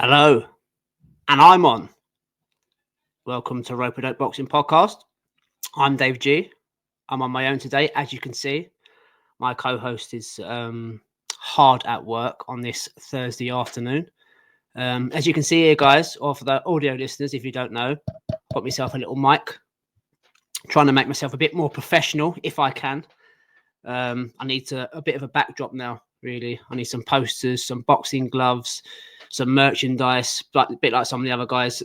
Hello, and I'm on. Welcome to Rope Dope Boxing Podcast. I'm Dave G. I'm on my own today, as you can see. My co-host is hard at work on this Thursday afternoon. As you can see here, guys, or for the audio listeners, if you don't know, got myself a little mic. Trying to make myself a bit more professional, if I can. I need a bit of a backdrop now, really. I need some posters, some boxing gloves, some merchandise, but a bit like some of the other guys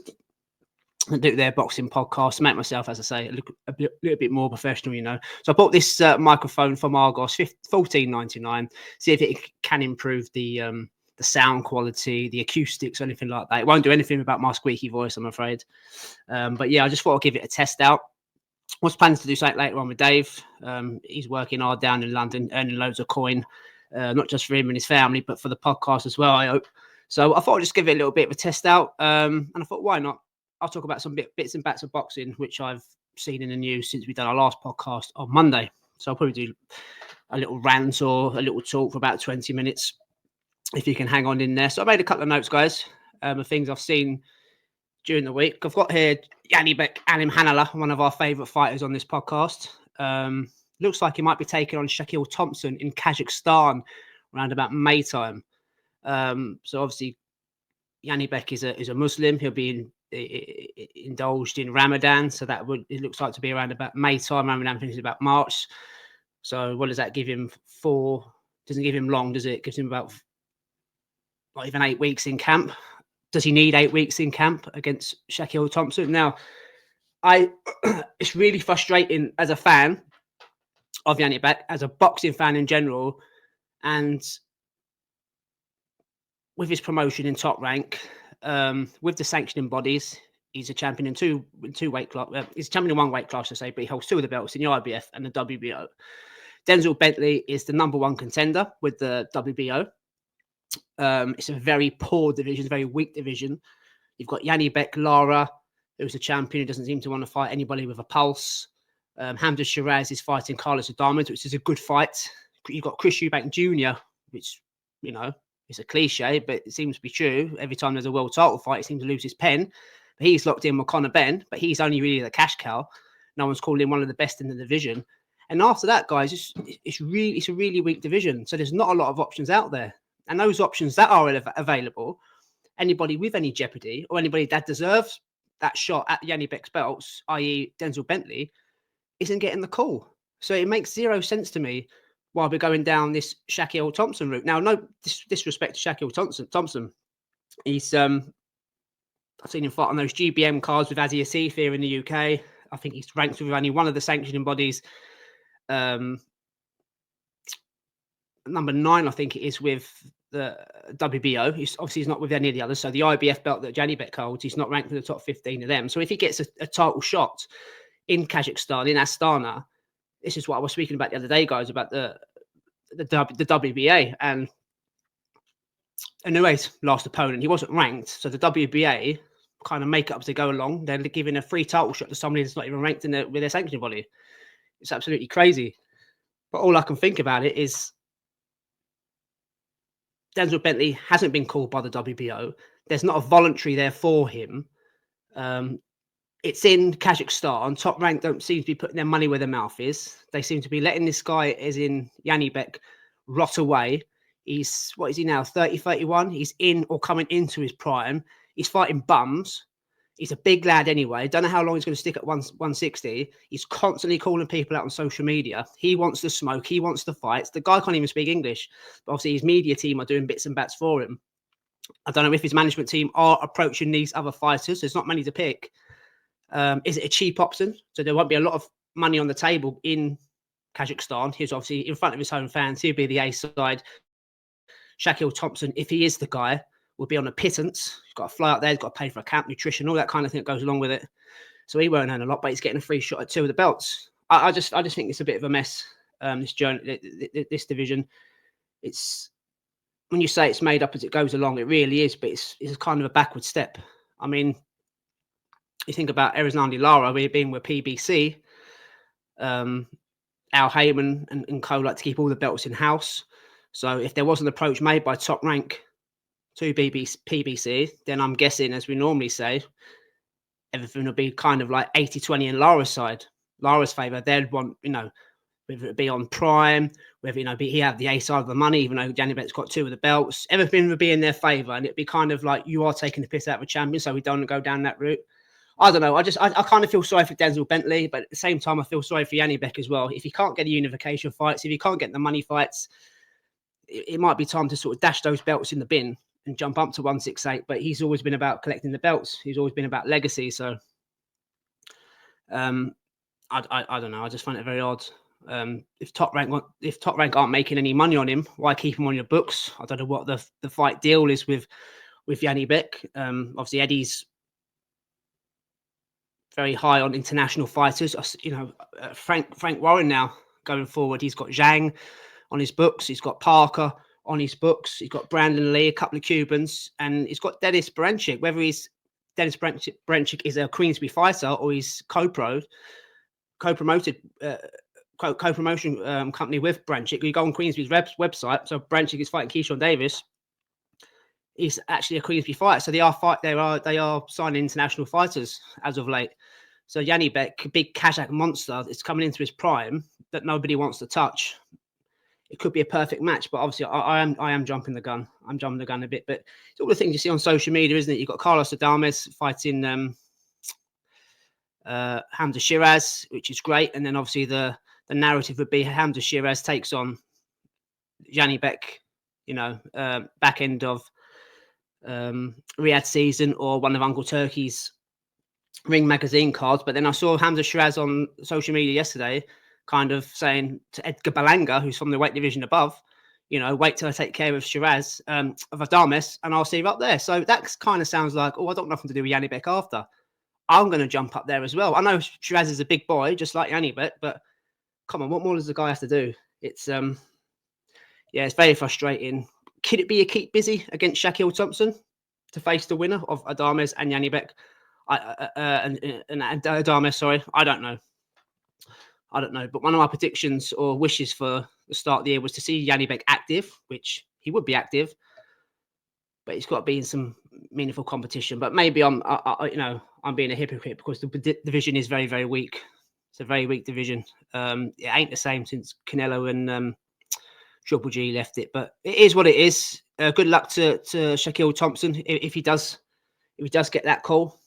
that do their boxing podcast, make myself, as I say, look a little bit more professional, you know. So I bought this microphone from Argos, $14.99. See if it can improve the sound quality, the acoustics, or anything like that. It won't do anything about my squeaky voice, I'm afraid. But yeah, I just thought I'd give it a test out. I was planning to do something later on with Dave. He's working hard down in London, earning loads of coin, not just for him and his family, but for the podcast as well, I hope. So I thought I'd just give it a little bit of a test out. And I thought, why not? I'll talk about some bits and bats of boxing, which I've seen in the news since we've done our last podcast on Monday. So I'll probably do a little rant or a little talk for about 20 minutes, if you can hang on in there. So I made a couple of notes, guys, of things I've seen during the week. I've got here Janibek Hanala, one of our favourite fighters on this podcast. Looks like he might be taking on Shaquille Thompson in Kazakhstan around about May time. So obviously, Janibek is a Muslim. He'll be indulged in Ramadan, so it looks like to be around about May time. Ramadan finishes about March. So what does that give him? Doesn't give him long, does it? Gives him about not even 8 weeks in camp. Does he need 8 weeks in camp against Shaquille Thompson? Now, it's really frustrating as a fan of Janibek, as a boxing fan in general, and with his promotion in Top Rank, with the sanctioning bodies. He's a champion in two weight class. He's a champion in one weight class, I say, but he holds two of the belts in the IBF and the WBO. Denzel Bentley is the number one contender with the WBO. It's a very poor division, a very weak division. You've got Janibek Lara, who's a champion who doesn't seem to want to fight anybody with a pulse. Hamza Shiraz is fighting Carlos Adames, which is a good fight. You've got Chris Eubank Jr., which, you know, it's a cliche, but it seems to be true. Every time there's a world title fight, he seems to lose his pen. But he's locked in with Conor Benn, but he's only really the cash cow. No one's calling him one of the best in the division. And after that, guys, it's a really weak division. So there's not a lot of options out there. And those options that are available, anybody with any jeopardy or anybody that deserves that shot at Janibek's belts, i.e. Denzel Bentley, isn't getting the call. So it makes zero sense to me while we're going down this Shaquille Thompson route. Now, no disrespect to Shaquille Thompson. He's I've seen him fight on those GBM cards with Asia Asif here in the UK. I think he's ranked with only one of the sanctioning bodies. Number 9, I think it is, with the WBO. He's not with any of the others. So the IBF belt that Janibek holds, he's not ranked in the top 15 of them. So if he gets a title shot in Kazakhstan, in Astana, this is what I was speaking about the other day, guys, about the WBA. And Inue's last opponent, he wasn't ranked. So the WBA kind of make up as they go along. They're giving a free title shot to somebody that's not even ranked with their sanctioning body. It's absolutely crazy. But all I can think about it is Denzel Bentley hasn't been called by the WBO. There's not a voluntary there for him. It's in Kazakhstan. Top Rank don't seem to be putting their money where their mouth is. They seem to be letting this guy, as in Janibek, rot away. He's, what is he now, 30, 31? He's in or coming into his prime. He's fighting bums. He's a big lad anyway. Don't know how long he's going to stick at 160. He's constantly calling people out on social media. He wants to smoke. He wants to fight. The guy can't even speak English. But obviously his media team are doing bits and bats for him. I don't know if his management team are approaching these other fighters. There's not many to pick. Is it a cheap option? So there won't be a lot of money on the table in Kazakhstan. He's obviously in front of his home fans. He'll be the A side. Shaquille Thompson, if he is the guy, will be on a pittance. He's got to fly out there. He's got to pay for a camp, nutrition, all that kind of thing that goes along with it. So he won't earn a lot, but he's getting a free shot at 2 of the belts. I just think it's a bit of a mess. This journey, this division. It's, when you say it's made up as it goes along, it really is, but it's kind of a backward step. I mean, you think about Erislandy Lara being with PBC, Al Heyman and co like to keep all the belts in house. So if there was an approach made by Top Rank to PBC, then I'm guessing, as we normally say, everything will be kind of like 80-20 in Lara's side, Lara's favour. They'd want, whether it be on Prime, whether, he had the A side of the money, even though Janibek's got 2 of the belts, everything would be in their favour. And it'd be kind of like, you are taking the piss out of a champion, so we don't go down that route. I don't know. I kind of feel sorry for Denzel Bentley, but at the same time, I feel sorry for Janibek as well. If he can't get the unification fights, if he can't get the money fights, it might be time to sort of dash those belts in the bin and jump up to 168. But he's always been about collecting the belts. He's always been about legacy. So, I don't know. I just find it very odd. If Top Rank aren't making any money on him, why keep him on your books? I don't know what the fight deal is with Janibek. Obviously, Eddie's very high on international fighters. Frank Warren now going forward. He's got Zhang on his books. He's got Parker on his books. He's got Brandon Lee, a couple of Cubans, and he's got Dennis Baranchyk. Whether Dennis Baranchyk is a Queensberry fighter or he's co-promoted co-promotion company with Baranchyk. You go on Queensberry's website. So Baranchyk is fighting Keyshawn Davis. He's actually a Queensberry fighter. So they are signing international fighters as of late. So Janibek, big Kazakh monster, is coming into his prime that nobody wants to touch. It could be a perfect match, but obviously I am jumping the gun. I'm jumping the gun a bit, but it's all the things you see on social media, isn't it? You've got Carlos Adames fighting Hamza Shiraz, which is great, and then obviously the narrative would be Hamza Shiraz takes on Janibek, back end of Riyadh season or one of Uncle Turkey's Ring magazine cards. But then I saw Hamza Shiraz on social media yesterday kind of saying to Edgar Balanga, who's from the weight division above, wait till I take care of Shiraz, of Adames, and I'll see you up there. So that kind of sounds like, I don't want nothing to do with Janibek after. I'm going to jump up there as well. I know Shiraz is a big boy, just like Janibek, but come on, what more does the guy have to do? It's it's very frustrating. Could it be a keep busy against Shaquille Thompson to face the winner of Adames and Janibek? And Adames, sorry, I don't know. But one of my predictions or wishes for the start of the year was to see Janibek active, which he would be active, but he's got to be in some meaningful competition. But maybe I'm being a hypocrite because the division is very, very weak. It's a very weak division. It ain't the same since Canelo and Triple G left it, but it is what it is. Good luck to Shaquille Thompson if he does get that call.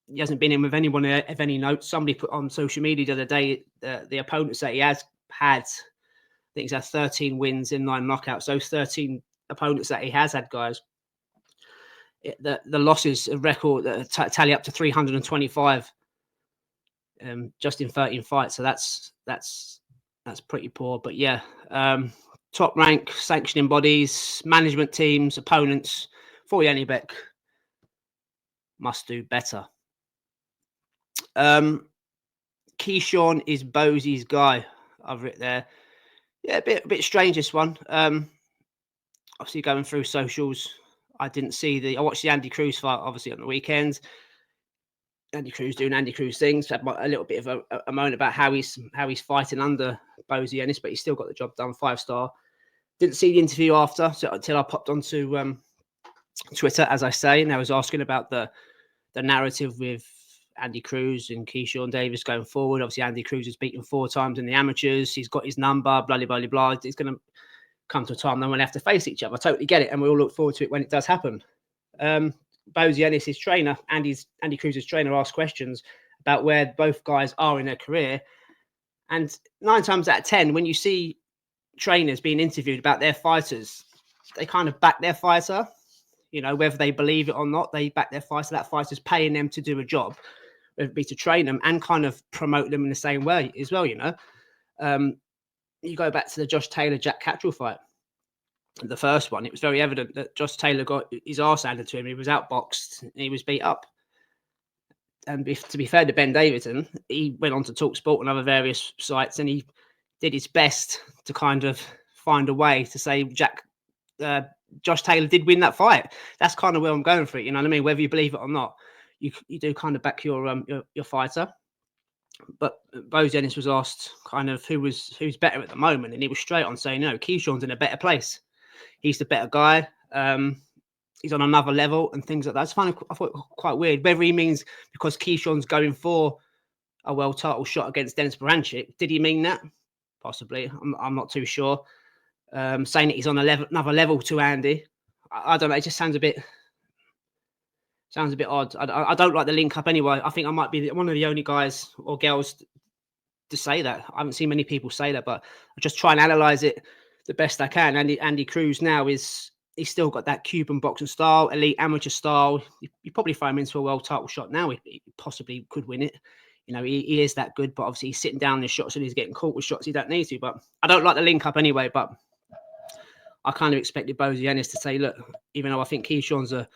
He hasn't been in with anyone of any note. Somebody put on social media the other day the opponents that he has had. I think he's had 13 wins in 9 knockouts. Those 13 opponents that he has had, guys, the losses record tally up to 325 just in 13 fights. So that's pretty poor. But yeah, Top Rank, sanctioning bodies, management teams, opponents for Janibek must do better. Keyshawn is Bozy's guy. I've written there. Yeah, a bit strange, this one. Obviously going through socials, I watched the Andy Cruz fight obviously on the weekend. Andy Cruz doing Andy Cruz things. Had a little bit of a moan about how he's fighting under Bozy Ennis, but he's still got the job done. 5-star. Didn't see the interview after, until I popped onto Twitter, as I say, and I was asking about the narrative with Andy Cruz and Keyshawn Davis going forward. Obviously, Andy Cruz has beaten 4 times in the amateurs. He's got his number, blah, blah, blah, blah. It's going to come to a time then when they have to face each other. I totally get it, and we all look forward to it when it does happen. Bozy Ennis, his trainer, Andy Cruz's trainer, asked questions about where both guys are in their career. And 9 times out of 10, when you see trainers being interviewed about their fighters, they kind of back their fighter. Whether they believe it or not, they back their fighter. That fighter's paying them to do a job, whether it be to train them and kind of promote them in the same way as well. You go back to the Josh Taylor-Jack Catterall fight. The first one, it was very evident that Josh Taylor got his arse handed to him. He was outboxed and he was beat up. And to be fair to Ben Davidson, he went on to Talk Sport and other various sites, and he did his best to kind of find a way to say Josh Taylor did win that fight. That's kind of where I'm going for it. You know what I mean? Whether you believe it or not, you do kind of back your fighter. But Bozy Ennis was asked kind of who's better at the moment, and he was straight on saying, Keyshawn's in a better place. He's the better guy. he's on another level and things like that. I thought quite weird. Whether he means because Keyshawn's going for a world title shot against Denis Baranchyk, did he mean that? Possibly. I'm not too sure. Saying that he's on another level to Andy, I don't know. It just sounds a bit odd. I don't like the link up anyway. I think I might be one of the only guys or girls to say that. I haven't seen many people say that, but I just try and analyze it the best I can. Andy Cruz now he's still got that Cuban boxing style, elite amateur style. You probably throw him into a world title shot now. He possibly could win it. You know, he is that good, but obviously he's sitting down in shots and he's getting caught with shots he don't need to. But I don't like the link up anyway. But I kind of expected Bozy Ennis to say, look, even though I think Keyshawn's a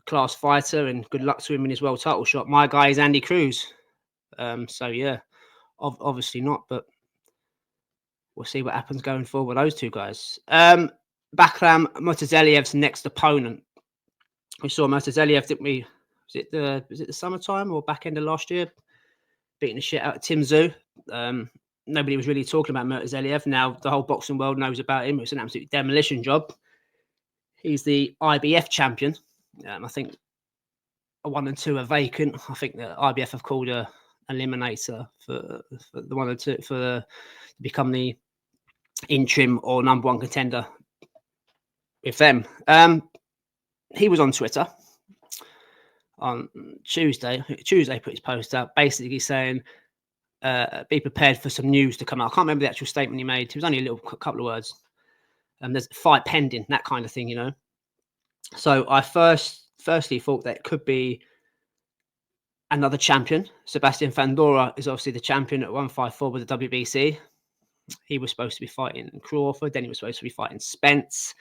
class fighter and good luck to him in his world title shot, my guy is Andy Cruz. So yeah, obviously not, but we'll see what happens going forward with those two guys. Bakhram Murtazaliev's next opponent. We saw Murtazaliev, didn't we? Was it the summertime or back end of last year? Beating the shit out of Tim Tszyu. Nobody was really talking about Murtazaliev. Now the whole boxing world knows about him. It's an absolute demolition job. He's the IBF champion. I think 1 and 2 are vacant. I think the IBF have called a eliminator for the 1 and 2 to become the interim or number 1 contender with them. He was on Twitter on Tuesday. Put his post out basically saying, be prepared for some news to come out. I can't remember the actual statement he made. It was only a couple of words. There's a fight pending, that kind of thing, you know. So I firstly thought that it could be another champion. Sebastian Fundora is obviously the champion at 154 with the WBC. He was supposed to be fighting Crawford, then he was supposed to be fighting Spence.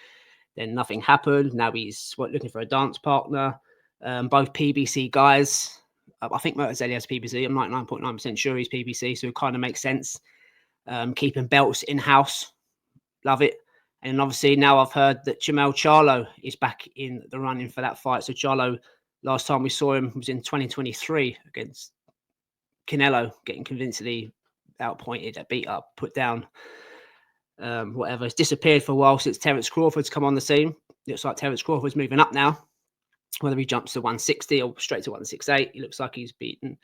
Then nothing happened. Now he's looking for a dance partner. Both PBC guys. I think Murtazaliev's PBC. I'm 99.9% sure he's PBC, so it kind of makes sense. Keeping belts in-house. Love it. And obviously now I've heard that Jermell Charlo is back in the running for that fight. So Charlo, last time we saw him was in 2023 against Canelo, getting convincingly outpointed, beat up, put down, whatever. It's disappeared for a while since Terence Crawford's come on the scene. Looks like Terence Crawford's moving up now. Whether he jumps to 160 or straight to 168, he looks like he's beaten.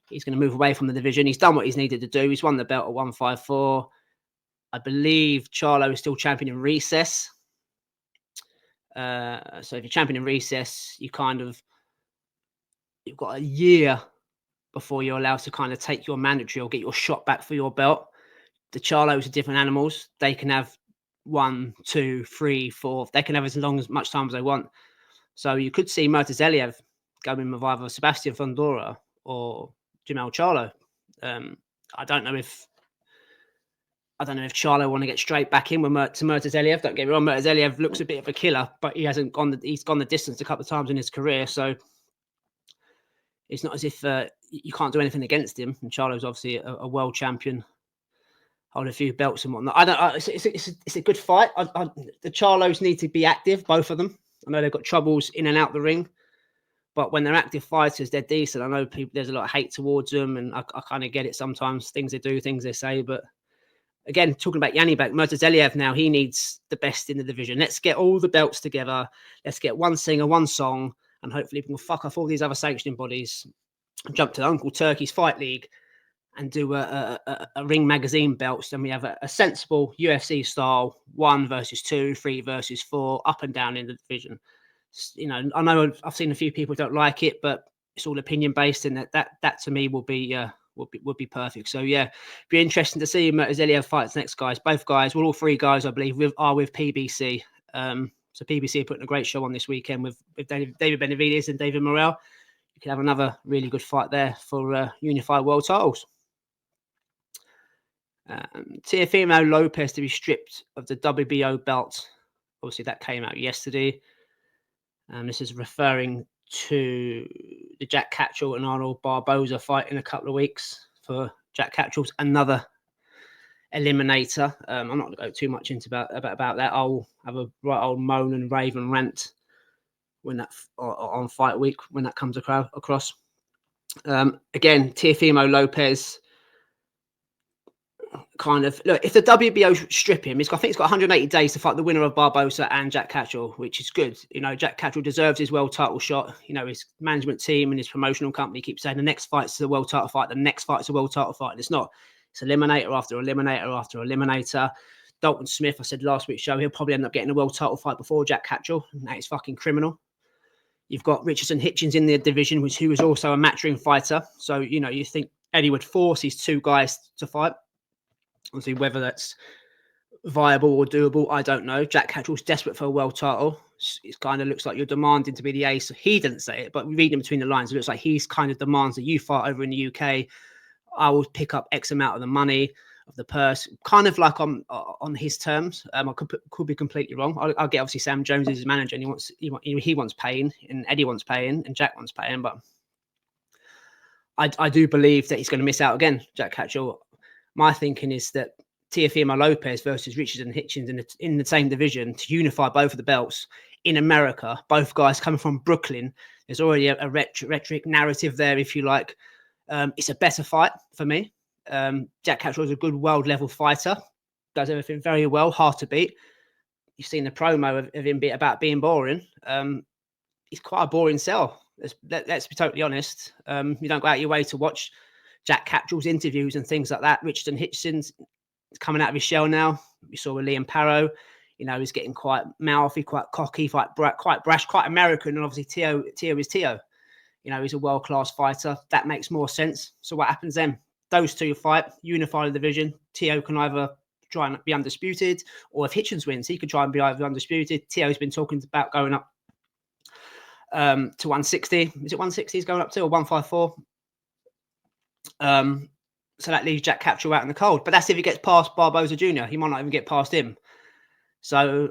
He's going to move away from the division. He's done what he's needed to do. He's won the belt at 154. I believe Charlo is still champion in recess. So if you're champion in recess, you've got a year before you're allowed to kind of take your mandatory or get your shot back for your belt. The Charlos are different animals. They can have 1, 2, 3, 4. They can have as much time as they want. So you could see Murtazaliev going with either Sebastian Fundora or Jermell Charlo. I don't know if Charlo want to get straight back in to Murtazaliev. Don't get me wrong, Murtazaliev looks a bit of a killer, but he's gone the distance a couple of times in his career. So it's not as if you can't do anything against him. And Charlo's obviously a world champion, holding a few belts and whatnot. It's a good fight. The Charlos need to be active, both of them. I know they've got troubles in and out the ring, but when they're active fighters, they're decent. I know there's a lot of hate towards them, and I kind of get it sometimes, things they do, things they say. But again, talking about Janibek, Murtazaliev now, he needs the best in the division. Let's get all the belts together. Let's get one singer, one song, and hopefully we can fuck off all these other sanctioning bodies, jump to Uncle Turkey's Fight League, and do a Ring Magazine belts. Then we have a sensible UFC style 1 versus 2, 3 versus 4, up and down in the division. You know, I know I've seen a few people don't like it, but it's all opinion based, and that to me will be perfect. So yeah, be interesting to see Murtazaliev fights next guys. Both guys, all 3 guys, I believe, are with PBC. So PBC are putting a great show on this weekend with David Benavides and David Morrell. You can have another really good fight there for unified world titles. Teofimo Lopez to be stripped of the WBO belt. Obviously, that came out yesterday. This is referring to the Jack Catterall and Arnold Barboza fight in a couple of weeks. For Jack Catterall's another eliminator. I'm not going to go too much into about that. I'll have a right old moan and rave and rant when that on fight week when that comes across. Again, Teofimo Lopez. kind of look, if the WBO strip him, I think he's got 180 days to fight the winner of Barbosa and Jack Catterall, which is good. You know, Jack Catterall deserves his world title shot. You know, his management team and his promotional company keep saying the next fight's the world title fight, the next fight's a world title fight. And it's not. It's eliminator after eliminator after eliminator. Dalton Smith, I said last week's show, he'll probably end up getting a world title fight before Jack Catterall. That is fucking criminal. You've got Richardson Hitchens in the division, who is also a matching fighter. So, you know, you think Eddie would force these two guys to fight. Obviously, whether that's viable or doable, I don't know. Jack Catterall's desperate for a world title. It kind of looks like you're demanding to be the ace. He didn't say it, but reading between the lines, it looks like he's kind of demands that you fight over in the UK. I will pick up X amount of the money, of the purse, kind of like on his terms. I could be completely wrong. I'll get obviously Sam Jones as his manager, and he wants paying, and Eddie wants paying, and Jack wants paying. But I do believe that he's going to miss out again, Jack Catterall. My thinking is that Teofimo Lopez versus Richardson Hitchens in the same division to unify both of the belts in America. Both guys coming from Brooklyn. There's already a rhetoric narrative there, if you like. It's a better fight for me. Jack Catterall is a good world level fighter, does everything very well, hard to beat. You've seen the promo of him about being boring. He's quite a boring sell. Let's be totally honest. You don't go out your way to watch Jack Catterall's interviews and things like that. Richardson Hitchens coming out of his shell now. We saw with Liam Parrow. You know, he's getting quite mouthy, quite cocky, quite brash, quite American. And obviously Teo is Teo. You know, he's a world-class fighter. That makes more sense. So what happens then? Those two fight, unify the division. Teo can either try and be undisputed, or if Hitchens wins, he could try and be either undisputed. Teo's been talking about going up to 160. Is it 160 he's going up to, or 154? So that leaves Jack Catterall out in the cold. But that's if he gets past Barbosa Jr. He might not even get past him. So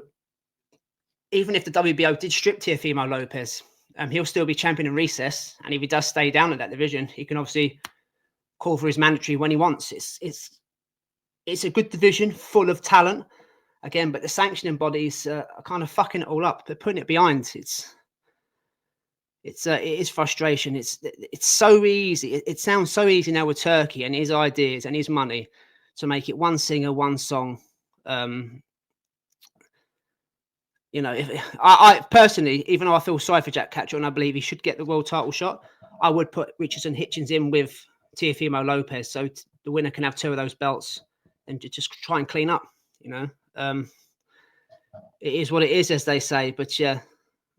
even if the WBO did strip Teofimo Lopez, he'll still be champion in recess. And if he does stay down at that division, he can obviously call for his mandatory when he wants. It's a good division full of talent again, but the sanctioning bodies are kind of fucking it all up. They're putting it behind. It is frustration. It's so easy. It sounds so easy now with Turkey and his ideas and his money to make it one singer, one song. You know, if I personally, even though I feel sorry for Jack Catterall and I believe he should get the world title shot, I would put Richardson Hitchens in with Teofimo Lopez, so the winner can have two of those belts and just try and clean up. You know, it is what it is, as they say. But yeah,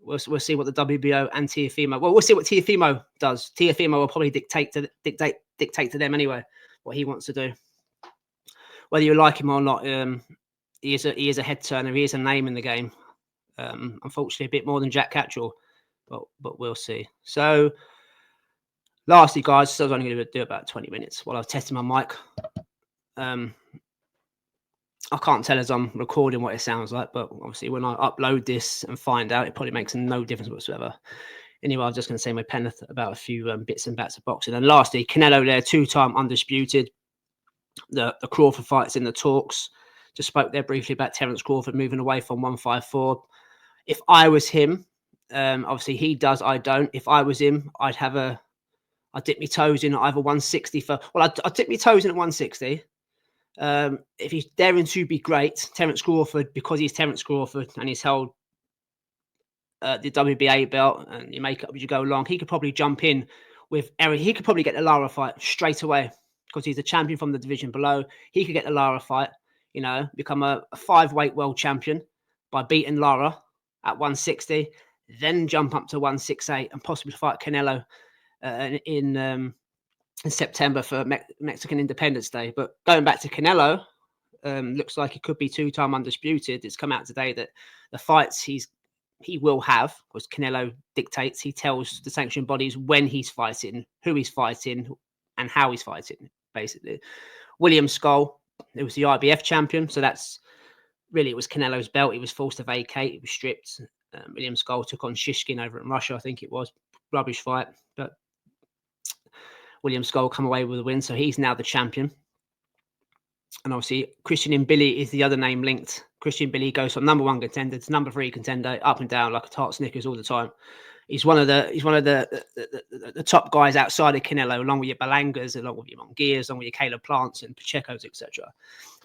we'll see what the WBO and Teofimo. Well, we'll see what Teofimo does. Teofimo will probably dictate to them anyway what he wants to do. Whether you like him or not, he is a head turner. He is a name in the game. Unfortunately, a bit more than Jack Catterall, but we'll see. So, lastly, guys, so I was only going to do about 20 minutes while I was testing my mic. I can't tell as I'm recording what it sounds like, but obviously when I upload this and find out, it probably makes no difference whatsoever. Anyway, I was just going to say my pen about a few bits and bats of boxing. And lastly, Canelo there, 2-time undisputed. The Crawford fight's in the talks. Just spoke there briefly about Terence Crawford moving away from 154. If I was him, obviously he does, I don't. If I was him, I'd dip my toes in at either 160 I'd dip my toes in at 160. If he's daring to be great, Terence Crawford, because he's Terence Crawford and he's held the WBA belt and you make it up as you go along, he could probably jump in with Eric. He could probably get the Lara fight straight away because he's a champion from the division below. He could get the Lara fight, you know, become a 5-weight world champion by beating Lara at 160, then jump up to 168 and possibly fight Canelo in September for Mexican Independence Day. But going back to Canelo, looks like he could be 2-time undisputed. It's come out today that the fights he will have, because Canelo dictates, he tells the sanction bodies when he's fighting, who he's fighting, and how he's fighting, basically. William Skull, it was the IBF champion, so that's really, it was Canelo's belt. He was forced to vacate. It was stripped. William Skull took on Shishkin over in Russia, I think it was. Rubbish fight, but William Skull come away with a win, so he's now the champion. And obviously, Christian Mbili is the other name linked. Christian Mbili goes from number 1 contender to number 3 contender, up and down like a tart Snickers all the time. He's one of the top guys outside of Canelo, along with your Belangas, along with your Mongias, along with your Caleb Plants and Pacheco's, etc.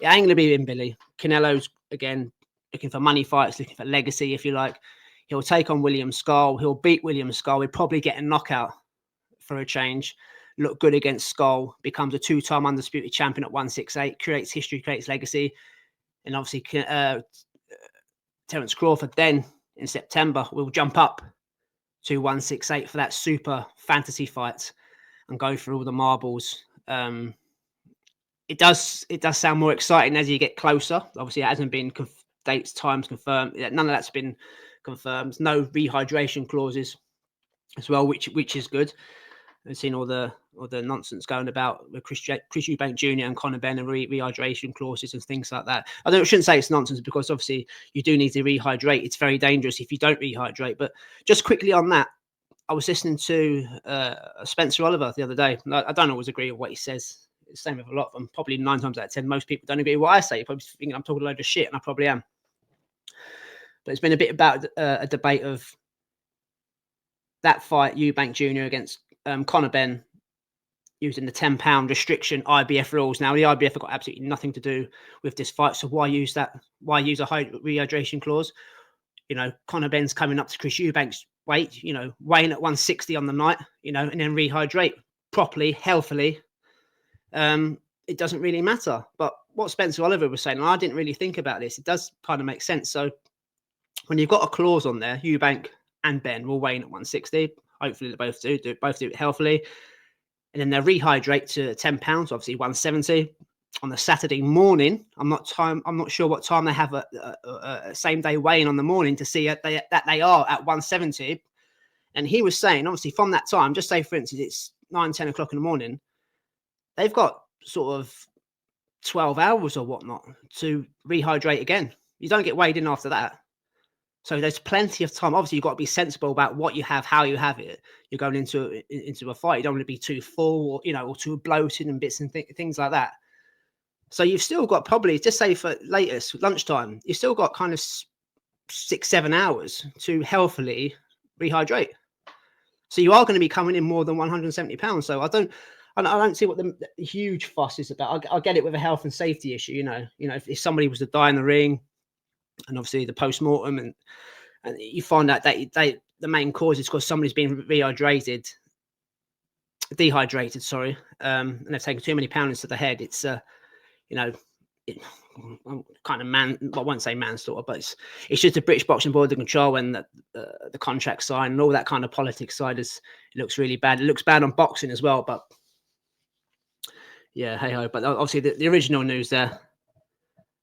It ain't going to be in Billy. Canelo's, again, looking for money fights, looking for legacy, if you like. He'll take on William Skull. He'll beat William Skull. He'll probably get a knockout for a change. Look good against Skull. Becomes a 2-time undisputed champion at 168. Creates history, creates legacy. And obviously, Terence Crawford then in September will jump up to 168 for that super fantasy fight and go through all the marbles. It does sound more exciting as you get closer. Obviously, it hasn't been dates, times confirmed. None of that's been confirmed. No rehydration clauses as well, which is good. I've seen all the nonsense going about with Chris Eubank Jr. and Conor Benn and rehydration clauses and things like that. I shouldn't say it's nonsense because obviously you do need to rehydrate. It's very dangerous if you don't rehydrate. But just quickly on that, I was listening to Spencer Oliver the other day. I don't always agree with what he says. It's the same with a lot of them. Probably 9 times out of 10, most people don't agree with what I say. You're probably thinking I'm talking a load of shit, and I probably am. But it's been a bit about a debate of that fight, Eubank Jr. against Conor Benn, using the £10 restriction IBF rules. Now, the IBF have got absolutely nothing to do with this fight, so why use that? Why use a rehydration clause? You know, Conor Benn's coming up to Chris Eubank's weight, you know, weighing at 160 on the night, you know, and then rehydrate properly, healthily. It doesn't really matter. But what Spencer Oliver was saying, and I didn't really think about this, it does kind of make sense. So when you've got a clause on there, Eubank and Benn will weigh in at 160. Hopefully they both do it healthily. And then they'll rehydrate to £10, obviously 170 on the Saturday morning. I'm not sure what time they have a same day weigh-in on the morning to see that they are at 170. And he was saying, obviously, from that time, just say, for instance, it's 9-10 o'clock in the morning, they've got sort of 12 hours or whatnot to rehydrate again. You don't get weighed in after that. So there's plenty of time. Obviously, you've got to be sensible about what you have, how you have it. You're going into a fight. You don't want to be too full or, you know, or too bloated and bits and things like that. So you've still got probably, just say for latest lunchtime, you've still got kind of 6-7 hours to healthily rehydrate. So you are going to be coming in more than £170. So I don't see what the huge fuss is about. I get it with a health and safety issue. You know, if somebody was to die in the ring, and obviously the post-mortem, and you find out that the main cause is because somebody's been dehydrated, and they've taken too many poundings to the head. It's you know, kind of I won't say manslaughter, but it's just the British Boxing Board of Control and the contract sign and all that kind of politics side it looks really bad. It looks bad on boxing as well, but yeah, hey ho. But obviously the original news there,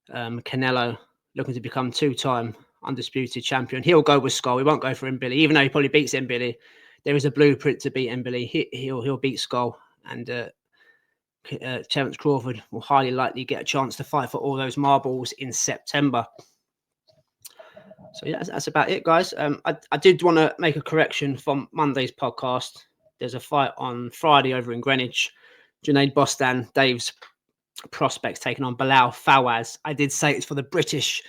Canelo looking to become 2-time undisputed champion. He'll go with Skull. He won't go for Billy, even though he probably beats Billy. There is a blueprint to beat Billy. He'll beat Skull, and Terence Crawford will highly likely get a chance to fight for all those marbles in September. So yeah, that's about it, guys. I did want to make a correction from Monday's podcast. There's a fight on Friday over in Greenwich. Junaid Bostan, Dave's prospects, taking on Bilal Fawaz. I did say it's for the British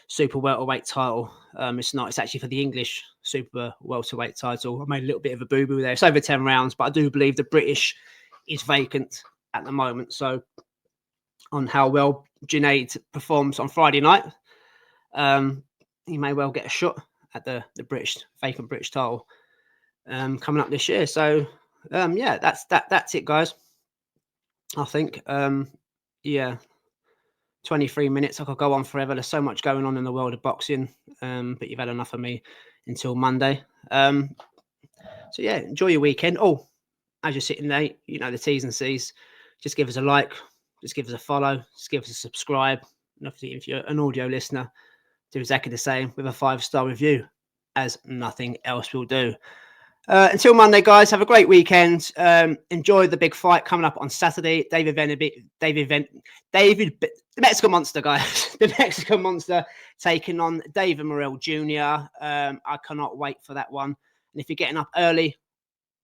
super welterweight title. It's not. It's actually for the English super welterweight title. I made a little bit of a boo-boo there. It's over 10 rounds, but I do believe the British is vacant at the moment. So on how well Junaid performs on Friday night, he may well get a shot at the vacant British title coming up this year. So yeah, that's it, guys. I think 23 minutes. I could go on forever. There's so much going on in the world of boxing, but you've had enough of me until Monday. So yeah, enjoy your weekend. Oh, as you're sitting there, you know the T's and C's. Just give us a like, just give us a follow, just give us a subscribe. And obviously, if you're an audio listener, do exactly the same with a 5-star review, as nothing else will do. Until Monday, guys, have a great weekend. Enjoy the big fight coming up on Saturday. David, the Mexican Monster, guys. The Mexican Monster taking on David Morrell Jr. I cannot wait for that one. And if you're getting up early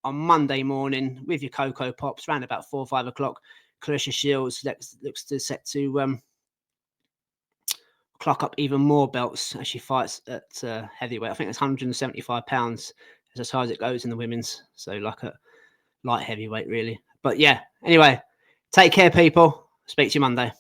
on Monday morning with your Cocoa Pops, around about 4 or 5 o'clock, Clarissa Shields looks to set to clock up even more belts as she fights at heavyweight. I think it's £175. It's as high as it goes in the women's. So like a light heavyweight, really. But yeah, anyway, take care, people. Speak to you Monday.